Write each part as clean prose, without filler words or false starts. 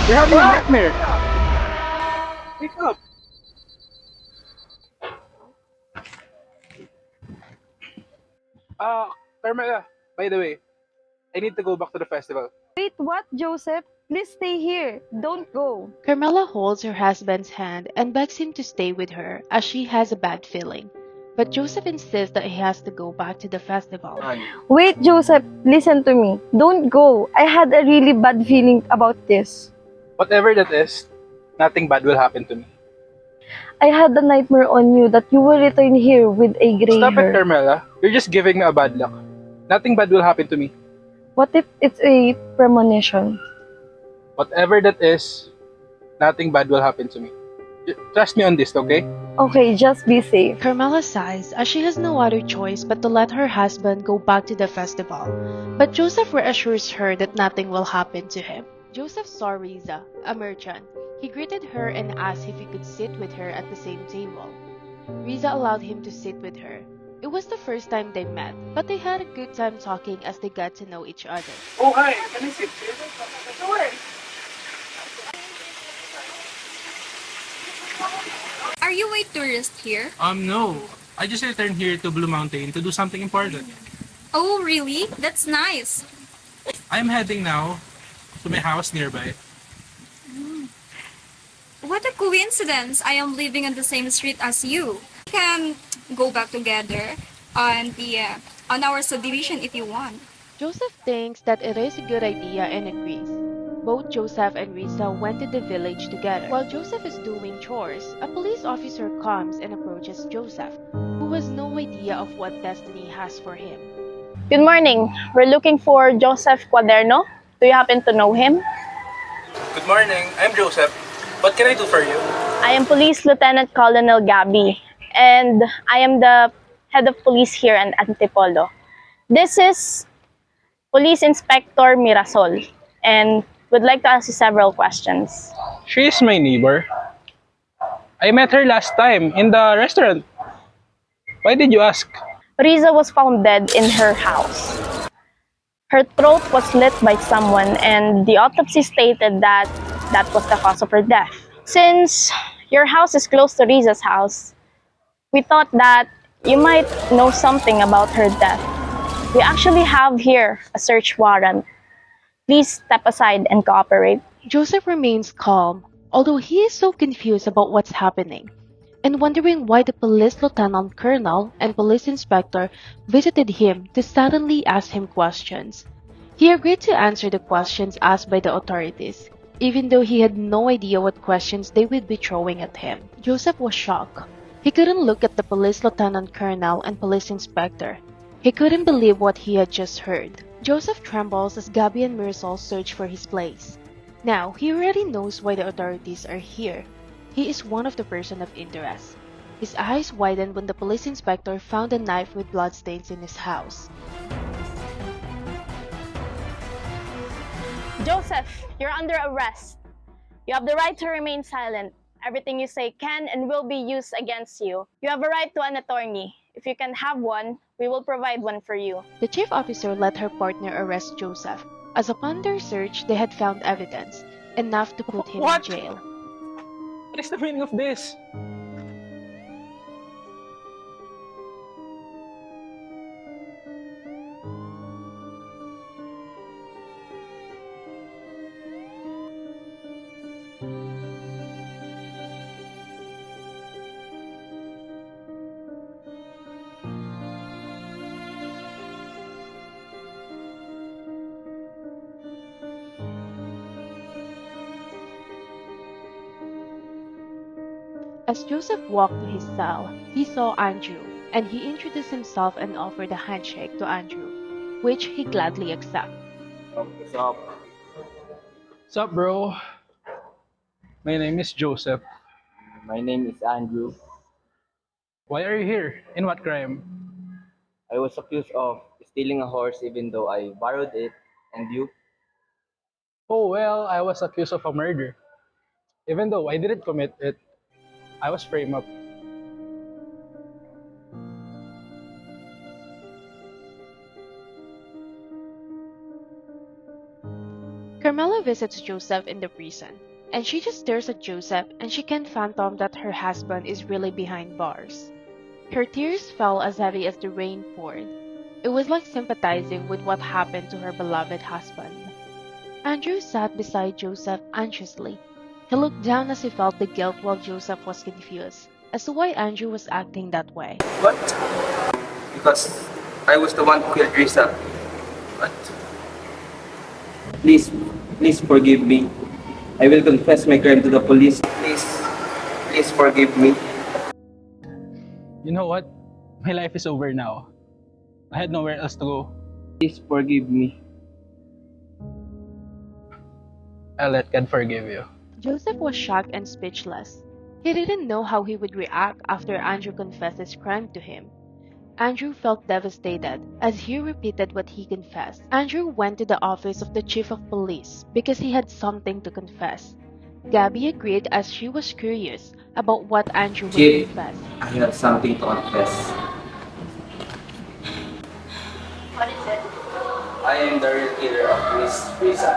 You're having a nightmare. Wake up. Uh, Carmela, by the way, I need to go back to the festival. Wait, what, Joseph? Please stay here. Don't go. Carmela holds her husband's hand and begs him to stay with her as she has a bad feeling. But Joseph insists that he has to go back to the festival. Wait, Joseph, listen to me. Don't go. I had a really bad feeling about this. Whatever that is, nothing bad will happen to me. I had a nightmare on you that you will return here with a gray Stop it, hair. Carmela. You're just giving me a bad luck. Nothing bad will happen to me. What if it's a premonition? Whatever that is, nothing bad will happen to me. Trust me on this, okay? Okay, just be safe. Carmela sighs as she has no other choice but to let her husband go back to the festival. But Joseph reassures her that nothing will happen to him. Joseph saw Riza, a merchant. He greeted her and asked if he could sit with her at the same table. Riza allowed him to sit with her. It was the first time they met, but they had a good time talking as they got to know each other. Oh, hi. Can I sit here? Sure. Are you a tourist here? No. I just returned here to Blue Mountain to do something important. Oh, really? That's nice. I'm heading now to my house nearby. What a coincidence. I am living on the same street as you. We can go back together on our subdivision if you want. Joseph thinks that it is a good idea and agrees. Both Joseph and Riza went to the village together. While Joseph is doing chores, a police officer comes and approaches Joseph, who has no idea of what destiny has for him. Good morning. We're looking for Joseph Cuaderno. Do you happen to know him? Good morning. I'm Joseph. What can I do for you? I am Police Lieutenant Colonel Gabby, and I am the head of police here in Antipolo. This is Police Inspector Mirasol, and would like to ask you several questions. She is my neighbor. I met her last time in the restaurant. Why did you ask? Riza was found dead in her house. Her throat was slit by someone, and the autopsy stated that that was the cause of her death. Since your house is close to Riza's house, we thought that you might know something about her death. We actually have here a search warrant. Please step aside and cooperate. Joseph remains calm, although he is so confused about what's happening, and wondering why the police lieutenant colonel and police inspector visited him to suddenly ask him questions. He agreed to answer the questions asked by the authorities, even though he had no idea what questions they would be throwing at him. Joseph was shocked. He couldn't look at the police lieutenant colonel and police inspector. He couldn't believe what he had just heard. Joseph trembles as Gabby and Marisol search for his place. Now, he already knows why the authorities are here. He is one of the person of interest. His eyes widened when the police inspector found a knife with bloodstains in his house. Joseph, you're under arrest. You have the right to remain silent. Everything you say can and will be used against you. You have a right to an attorney. If you can have one, we will provide one for you. The chief officer let her partner arrest Joseph, as upon their search they had found evidence, enough to put him What? in jail. What is the meaning of this? As Joseph walked to his cell, he saw Andrew, and he introduced himself and offered a handshake to Andrew, which he gladly accepted. What's up? What's up, bro? My name is Joseph. My name is Andrew. Why are you here? In what crime? I was accused of stealing a horse even though I borrowed it. And you? Oh, well, I was accused of a murder. Even though I didn't commit it, I was framed up. Carmela Angela visits Joseph in the prison, and she just stares at Joseph and she can't fathom that her husband is really behind bars. Her tears fell as heavy as the rain poured. It was like sympathizing with what happened to her beloved husband. Andrew sat beside Joseph anxiously. He looked down as he felt the guilt while Joseph was confused as to why Andrew was acting that way. What? Because I was the one who killed Risa. But please, please forgive me. I will confess my crime to the police. Please, please forgive me. You know what? My life is over now. I had nowhere else to go. Please forgive me. I'll let God forgive you. Joseph was shocked and speechless. He didn't know how he would react after Andrew confessed his crime to him. Andrew felt devastated as he repeated what he confessed. Andrew went to the office of the chief of police because he had something to confess. Gabby agreed as she was curious about what Andrew would Chief, confess. I have something to confess. What is it? I am the real killer of Miss Risa.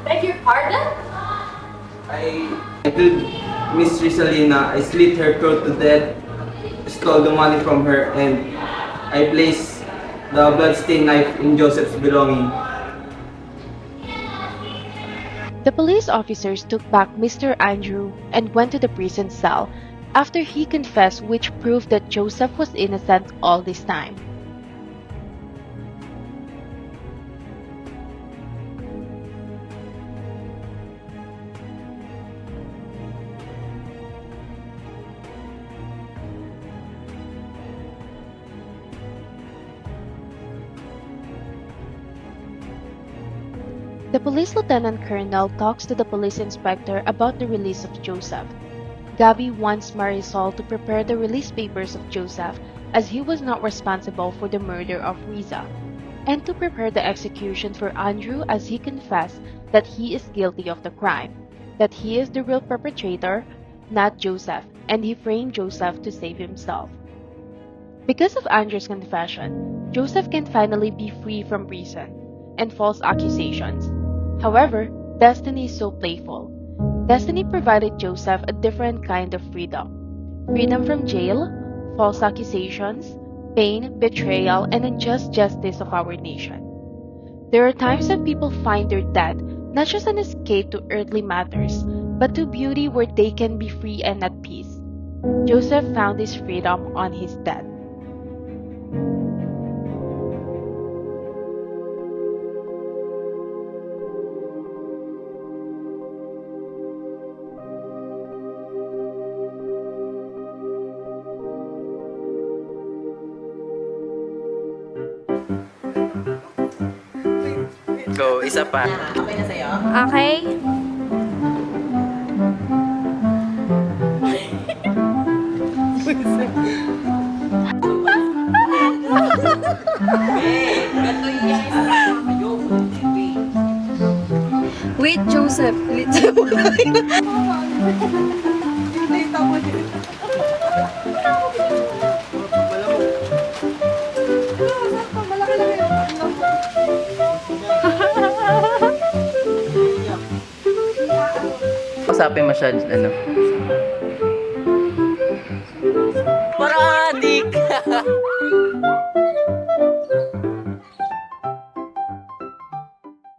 Beg your pardon? I killed Miss Risalina. I slit her throat to death, stole the money from her, and I placed the bloodstained knife in Joseph's belonging. The police officers took back Mr. Andrew and went to the prison cell after he confessed, which proved that Joseph was innocent all this time. The police lieutenant colonel talks to the police inspector about the release of Joseph. Gabby wants Marisol to prepare the release papers of Joseph as he was not responsible for the murder of Riza, and to prepare the execution for Andrew as he confessed that he is guilty of the crime, that he is the real perpetrator, not Joseph, and he framed Joseph to save himself. Because of Andrew's confession, Joseph can finally be free from prison and false accusations. However, Destiny is so playful. Destiny provided Joseph a different kind of freedom. Freedom from jail, false accusations, pain, betrayal, and unjust justice of our nation. There are times when people find their death not just an escape to earthly matters, but to beauty where they can be free and at peace. Joseph found his freedom on his death. Go, isa pa. Okay? Wait, Joseph. Usapin mo siya, ano? Para adik!